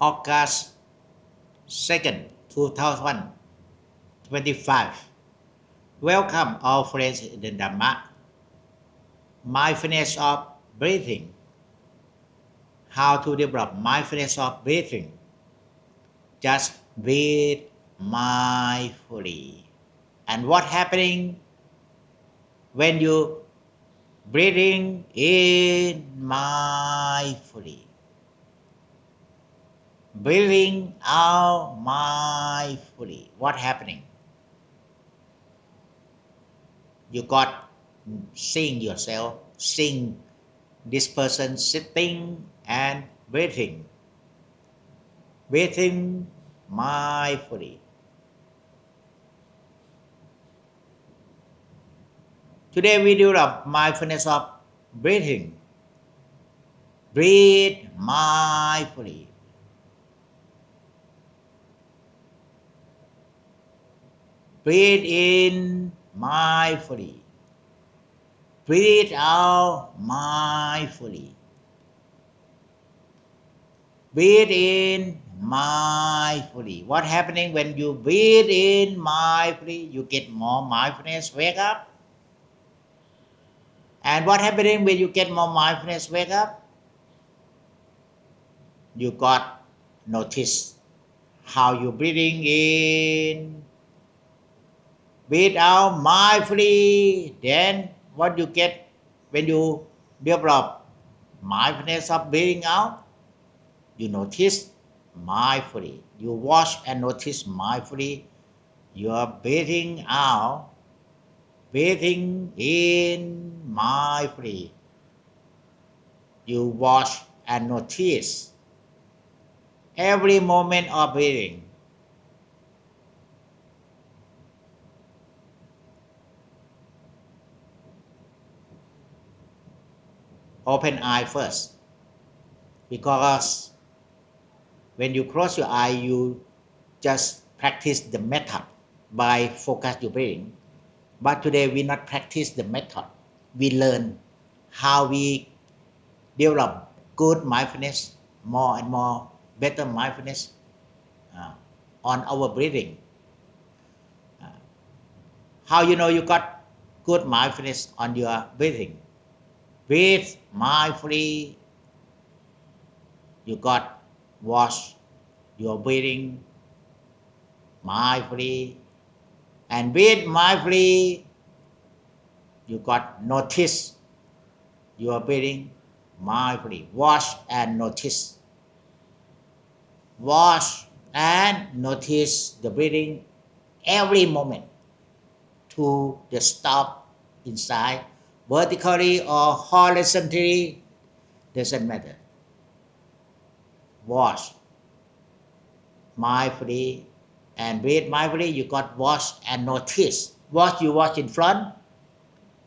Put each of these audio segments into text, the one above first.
August 2nd 2025 Welcome all friends in the Dhamma Mindfulness of breathing How to develop mindfulness of breathing Just breathe mindfully And what happening when you breathing in mindfully breathing out mindfully what happening you got seeing yourself seeing this person sitting and breathing mindfully Today we develop mindfulness of breathing. Breathe mindfully. Breathe in mindfully. Breathe out mindfully. Breathe in mindfully. What happening when you breathe in mindfully? You get more mindfulness. Wake up. And what happening when you get more mindfulness? Wake up. You got notice how you breathing in, breathe out mindfully. Then what you get when you develop mindfulness of breathing out? You notice mindfully. You watch and notice mindfully. You are breathing out, breathing in mindfully. You watch and notice every moment of breathing. Open eye first, because when you close your eye, you just practice the method by focus your breathing. But today we not practice the method. We learn how we develop good mindfulness, more and more better mindfulness on our breathing. How you know you got good mindfulness on your breathing? Breathe mindfully. You got watch your breathing mindfully. And breathe mindfully. You got notice your breathing mindfully. Watch and notice. Watch and notice the breathing every moment to the stop inside, vertically or horizontally, doesn't matter. Watch mindfully and breathe mindfully. You got watch and notice. Watch, you watch in front.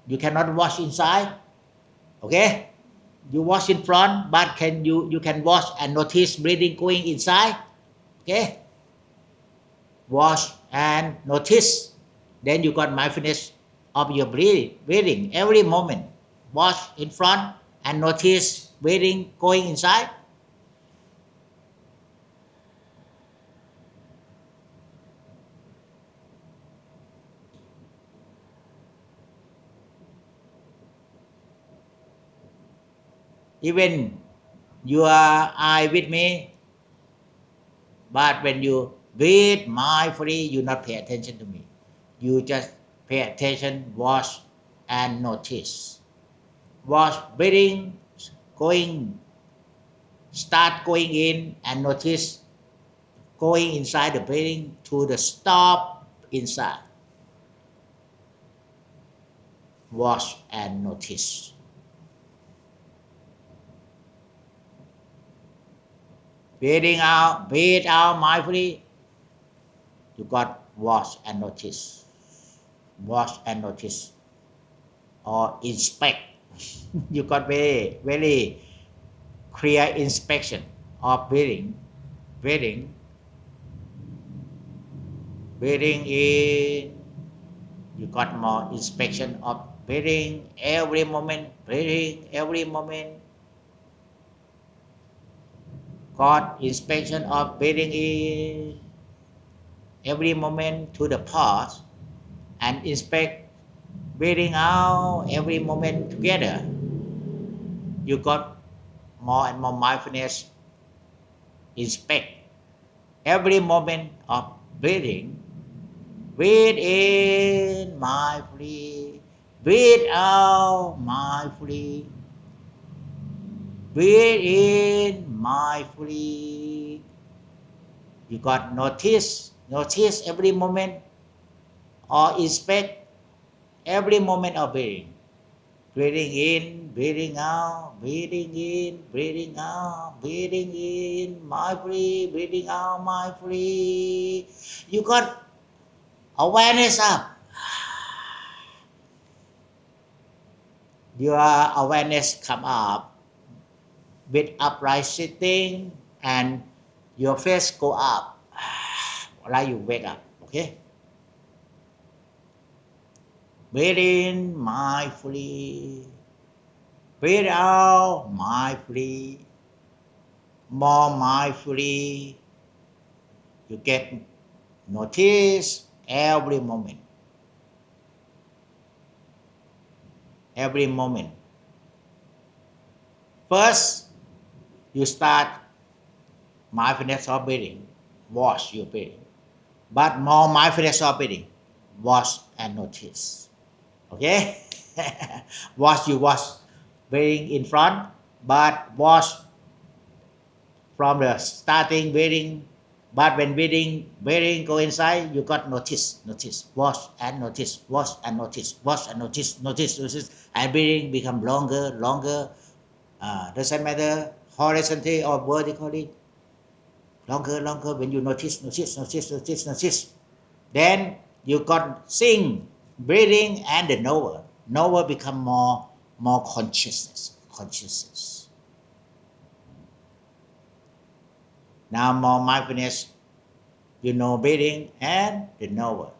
You cannot watch inside. Okay? You watch in front, but you can watch and notice breathing going inside. Okay? Watch and notice. Then you got mindfulness of your breathing every moment. Watch in front and notice breathing going inside. Even your eye with me, but when you breathe mindfully, you not pay attention to me. You just pay attention, watch and notice. Watch breathing going, start going in and notice going inside the breathing to the stop inside. Watch and notice. Breathing out, breathe out mindfully. You got watch and notice. Watch and notice. Or inspect. You got very clear inspection of breathing. Breathing in. You got more inspection of breathing every moment. Breathing every moment. got inspection of breathing in every moment to the pause and inspect breathing out every moment together. You got more and more mindfulness. Inspect every moment of breathing. Breathe in mindfully. Breathe out mindfully. Breathe in mindfully. You got notice every moment or inspect every moment of breathing. Breathing in, breathing out, breathing in, breathing out, breathing in, mindfully, breathing out, mindfully. You got awareness up. Your awareness come up with upright sitting and your face go up. Like you wake up, okay? Breathe in mindfully. Breathe out mindfully. More mindfully. You get notice every moment. Every moment. First, you start mindfulness of breathing. Watch your breathing. But more mindfulness of breathing. Watch and notice. Okay? watch breathing in front, but watch from the starting breathing. But when breathing go inside, you got notice. Watch and notice. And breathing become longer. Doesn't matter horizontally or vertically. Longer when you notice. Then you got seeing, breathing, and the knower become more consciousness. Now more mindfulness, you know breathing and the knower.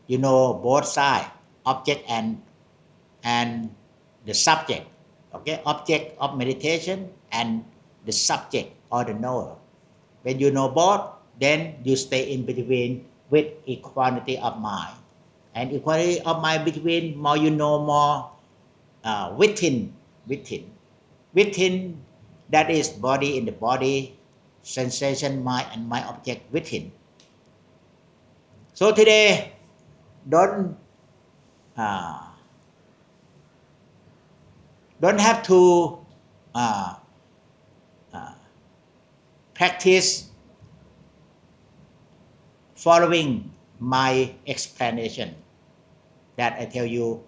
You know both sides, object and the subject. Okay, object of meditation and the subject or the knower. When you know both, then you stay in between with equality of mind. And equality of mind between, more you know, more within, that is body in the body, sensation, mind, and mind object within. So today, don't have to practice following my explanation that I tell you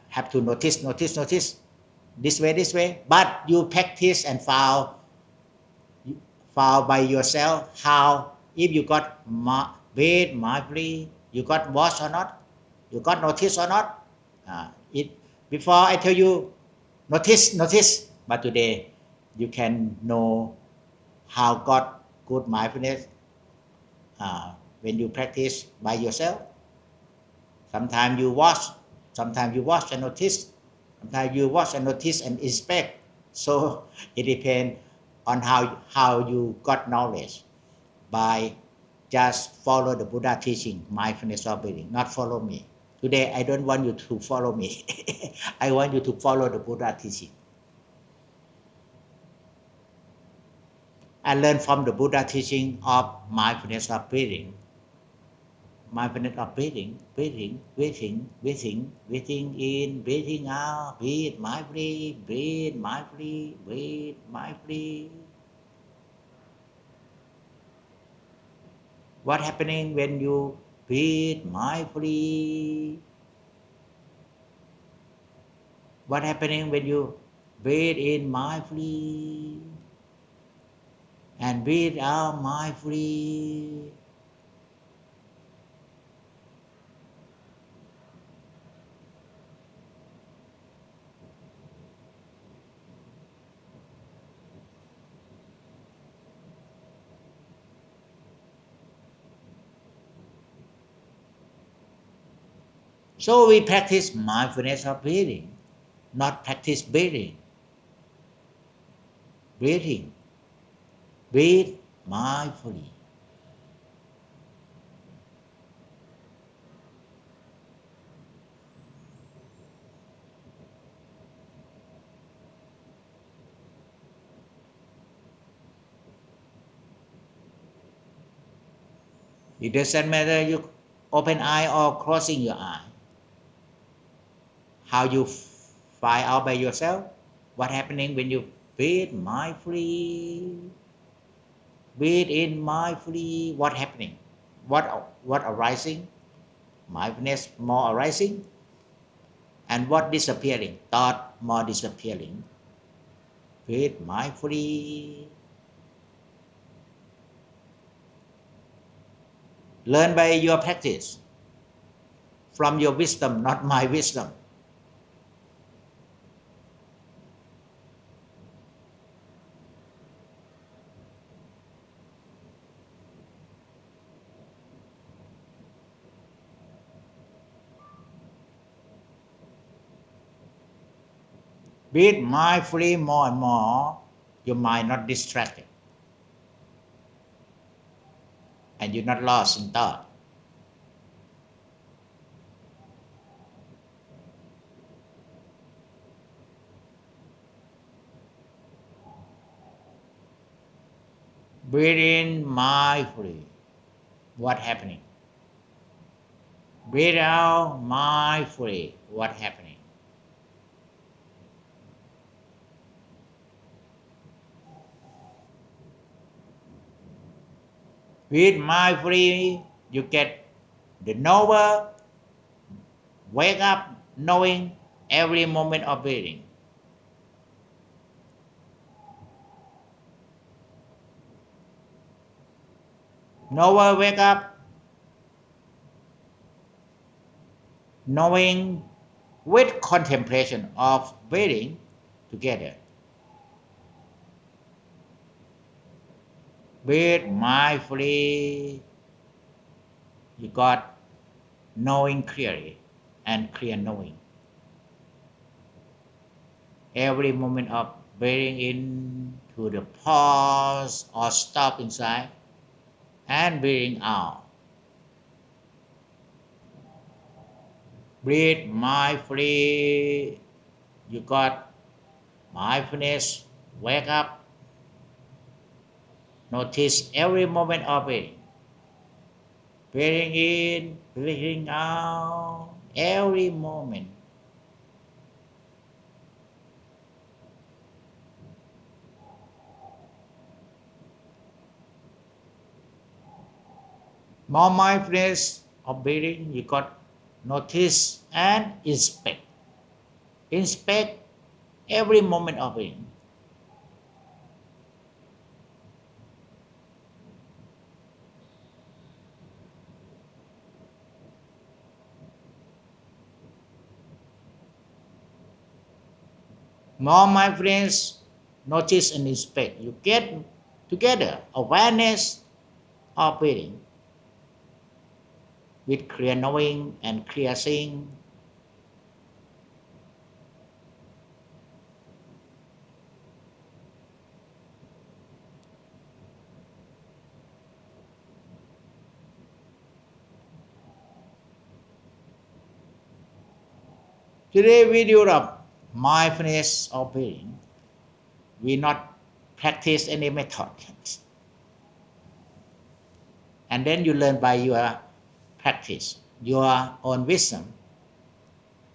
have to notice this way, but you practice and found by yourself how, if you got breathe mindfully, you got watch or not, you got notice or not. Before I tell you notice, but today you can know how got good mindfulness when you practice by yourself. Sometimes you watch and notice. Sometimes you watch and notice and inspect. So it depends on how you got knowledge by just follow the Buddha teaching, mindfulness of breathing, not follow me. Today I don't want you to follow me. I want you to follow the Buddha teaching. I learned from the Buddha teaching of mindfulness of breathing. Mindfulness of breathing in, breathing out, breathe mindfully. What happening when you breathe mindfully? What happening when you breathe in mindfully and breathe out mindfully? So we practice mindfulness of breathing, not practice breathing. breathing breathe mindfully It doesn't matter you open eye or closing your eye. How you find out by yourself what happening when you breathe mindfully. Breathe in mindfully. What happening? What arising? Mindfulness more arising. And what disappearing? Thought more disappearing. Breathe mindfully. Learn by your practice. From your wisdom, not my wisdom. Breathe mindfully more and more, your mind not distracted. And you're not lost in thought. Breathe in mindfully. What happening? Breathe out mindfully. What happening? Breathe mindfully. You get the knower. Wake up knowing every moment of breathing. Knower wake up knowing with contemplation of breathing together. Breathe mindfully. You got knowing clearly and clear knowing. Every moment of breathing in to the pause or stop inside and breathing out. Breathe mindfully. You got mindfulness. Wake up. Notice every moment of breathing. Breathing in, breathing out, every moment. More mindfulness of breathing, you got notice and inspect. Inspect every moment of breathing. More mindfulness, notice and inspect. You get together awareness of breathing with clear knowing and clear seeing. Today we develop mindfulness of breathing. We not practice any method. And then you learn by your practice, your own wisdom.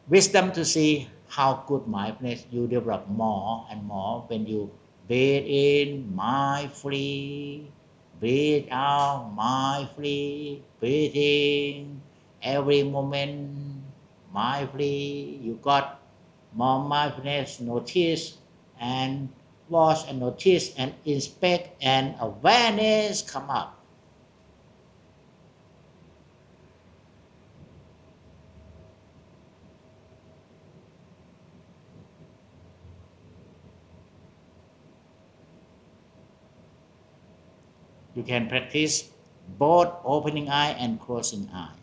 Wisdom to see how good mindfulness you develop more and more when you breathe in mindfully, breathe out mindfully, breathing every moment mindfully. You got more mindfulness, notice and watch and notice and inspect and awareness come up. You can practice both opening eye and closing eye.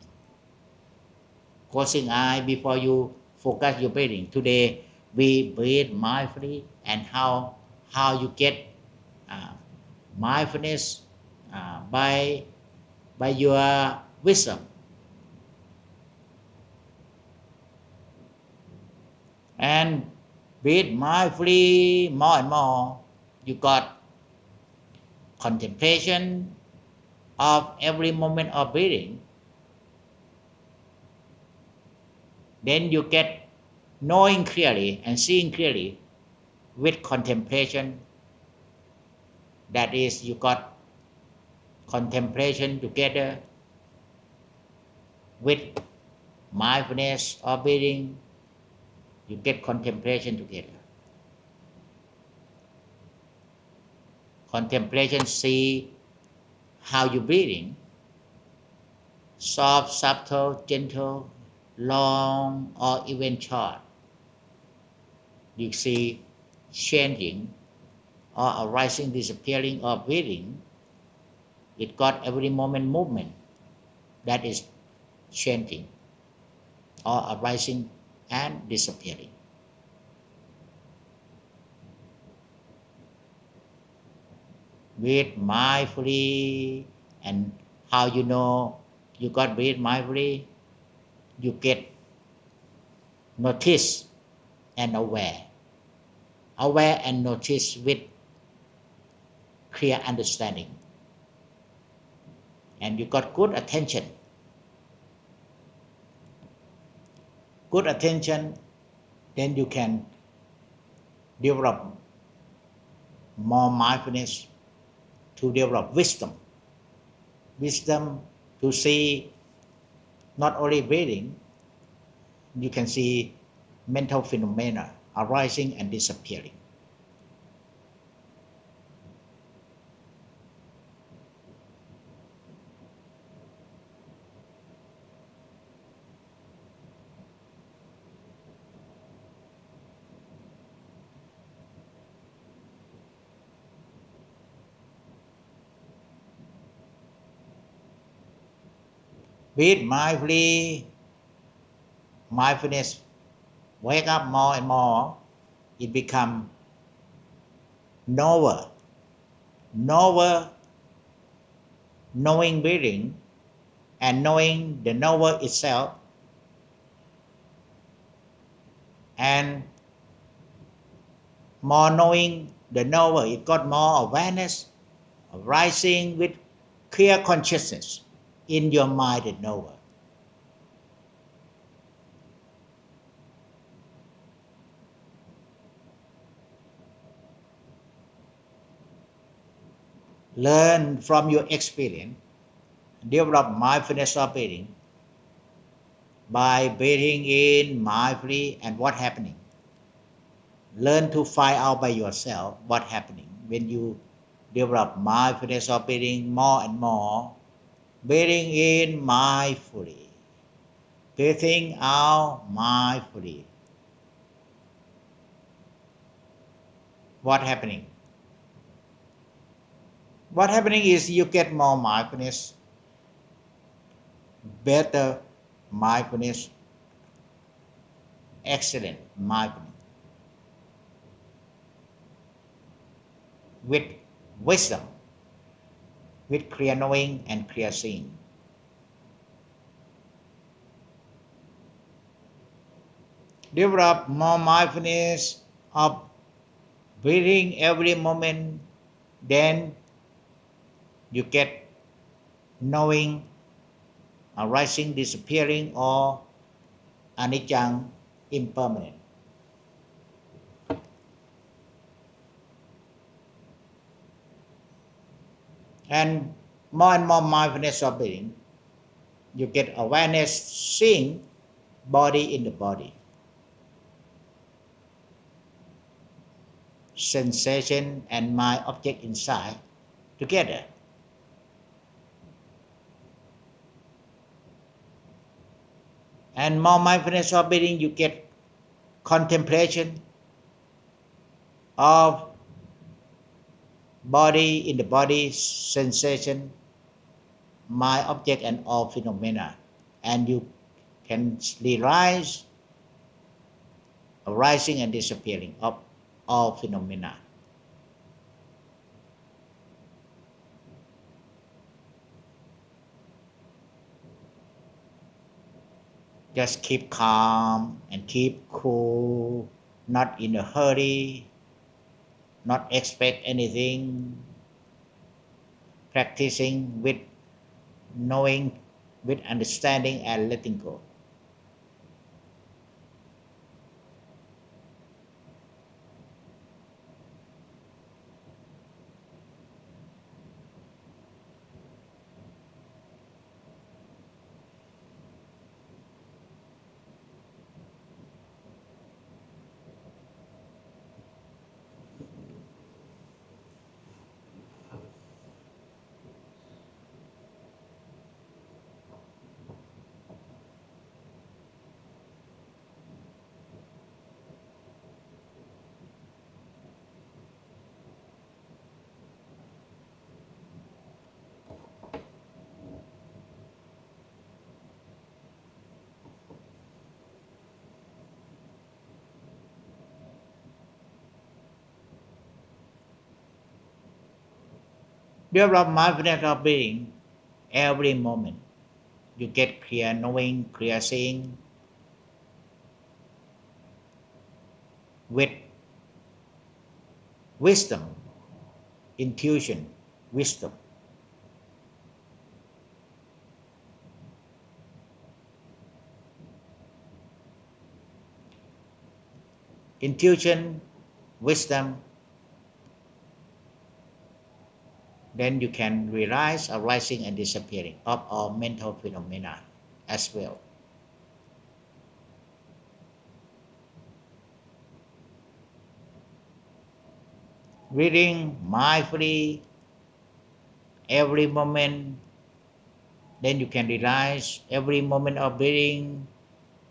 Closing eye before you focus your breathing. Today we breathe mindfully and how you get mindfulness by your wisdom and breathe mindfully more and more you got contemplation of every moment of breathing then you get knowing clearly and seeing clearly with contemplation that is you got contemplation together with mindfulness or breathing you get contemplation together contemplation see how you breathing soft subtle gentle long or even short you see changing or arising disappearing or breathing it got every moment movement that is changing or arising and disappearing breathe mindfully and how you know you got breathe mindfully you get notice and aware and notice with clear understanding and you got good attention then you can develop more mindfulness to develop wisdom to see not only breathing you can see mental phenomena arising and disappearing breathe mindfulness wake up more and more it become knower knowing breathing and knowing the knower itself and more knowing the knower it got more awareness arising with clear consciousness in your mind and knower learn from your experience develop mindfulness of breathing by breathing in mindfully and what happening learn to find out by yourself what happening when you develop mindfulness of breathing more and more breathing in mindfully breathing out mindfully what happening is you get more mindfulness better mindfulness excellent mindfulness with wisdom with clear knowing and clear seeing develop more mindfulness of breathing every moment then you get knowing arising disappearing or anicca impermanent and more mindfulness of breathing you get awareness seeing body in the body sensation and mind object inside together and more mindfulness of breathing you get contemplation of body in the body sensation mind object and all phenomena and you can realize arising and disappearing of all phenomena just keep calm and keep cool, not in a hurry, not expect anything, practicing with knowing, with understanding and letting go. Develop mindfulness of being every moment. You get clear knowing, clear seeing with wisdom, intuition, wisdom. Intuition, wisdom, then you can realize arising and disappearing of all mental phenomena as well. Reading mindfully every moment, then you can realize every moment of breathing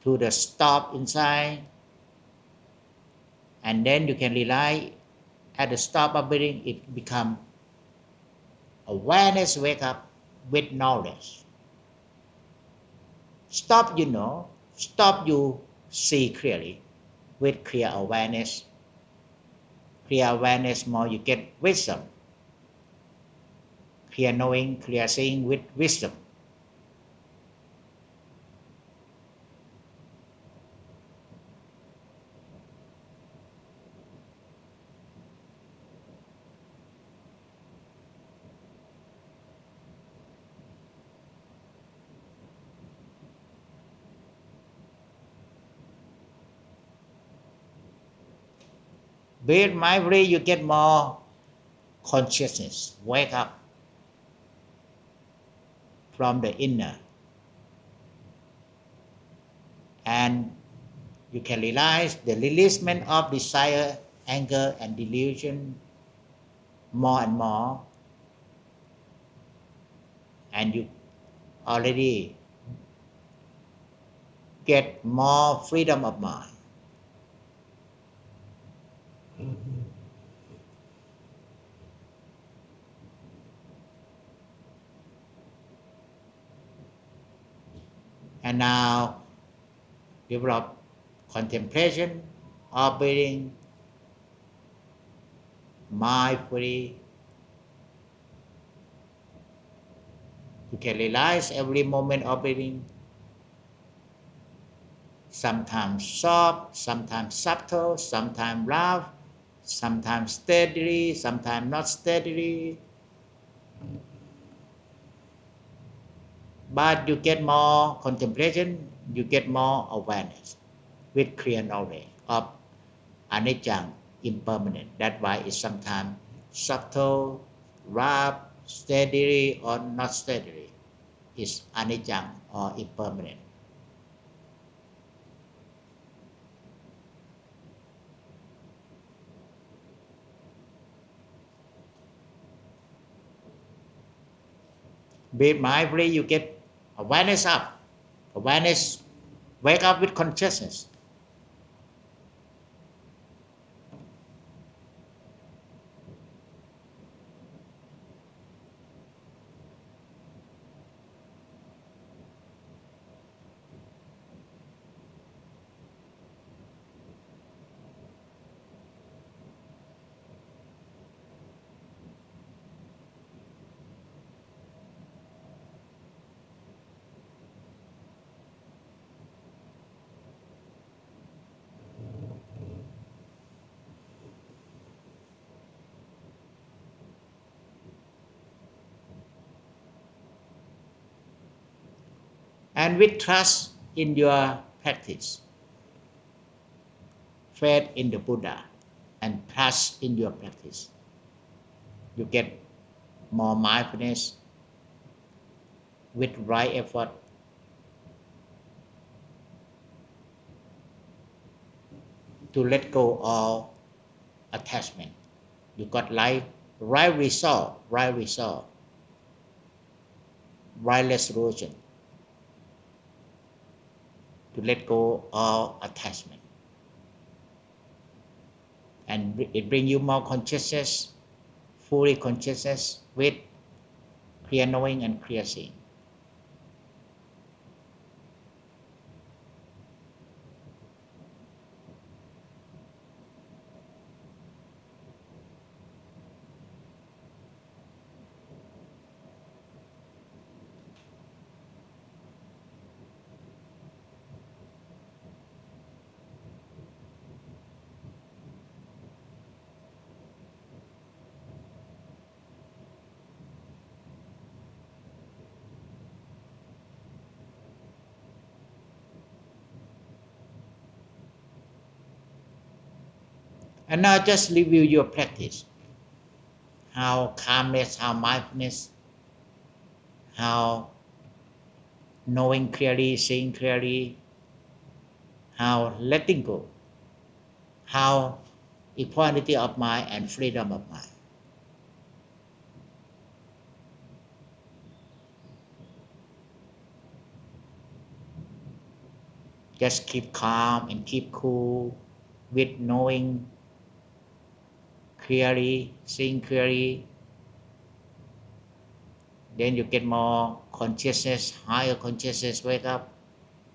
to the stop inside, and then you can realize at the stop of breathing it become awareness wake up with knowledge. Stop you know, stop you see clearly with clear awareness. Clear awareness more you get wisdom. Clear knowing, clear seeing with wisdom. Breathe mindfully, you get more consciousness, wake up from the inner. And you can realize the releasement of desire, anger, and delusion more and more. And you already get more freedom of mind. And now develop contemplation of breathing mindfully. You can realize every moment of breathing, sometimes soft, sometimes subtle, sometimes loud, sometimes steadily, sometimes not steadily. But you get more contemplation, you get more awareness with clear knowledge of anicca, impermanent. That's why it's sometimes subtle, rough, steadily or not steadily. It's anicca or impermanent. Be mindfully, you get awareness up. Awareness, wake up with consciousness. and with trust in your practice faith in the Buddha and trust in your practice you get more mindfulness with right effort to let go all attachment you got right resolve right resolution to let go all attachment and it bring you more consciousness fully consciousness with clear knowing and clear seeing and now just review your practice how calmness how mindfulness how knowing clearly seeing clearly how letting go how equality of mind and freedom of mind just keep calm and keep cool with knowing clearly seeing clearly then you get more consciousness higher consciousness wake up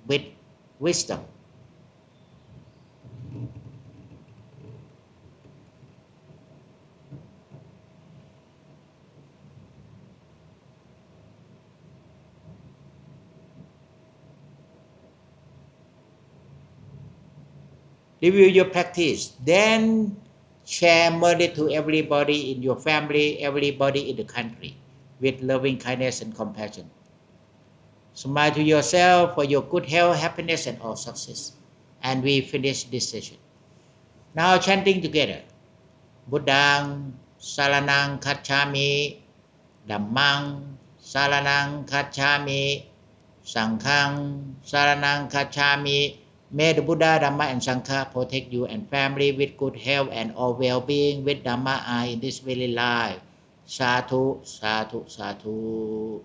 with wisdom review your practice then share mercy to everybody in your family everybody in the country with loving kindness and compassion smile to yourself for your good health happiness and all success and we finish this session now chanting together Buddhang saranang kacchami Dhammang saranang kacchami Sanghang saranang kacchami May the Buddha, Dhamma and Sangha protect you and family with good health and all well-being with Dhamma in this very life. Sadhu, sadhu, sadhu.